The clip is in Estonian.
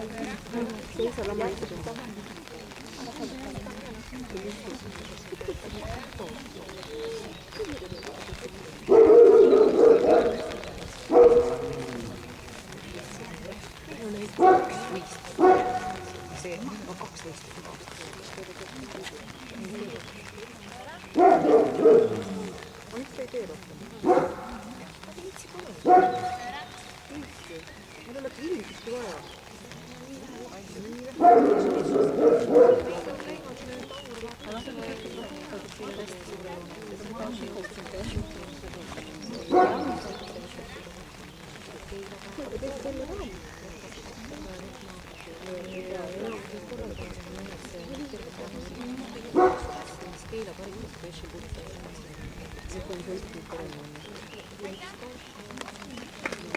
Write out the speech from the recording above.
여기서 너무 맛있어. See on 12. 맛있어, 이게 이렇게. 이런 거 되게 좋아요. Spela bara inte för 20 år.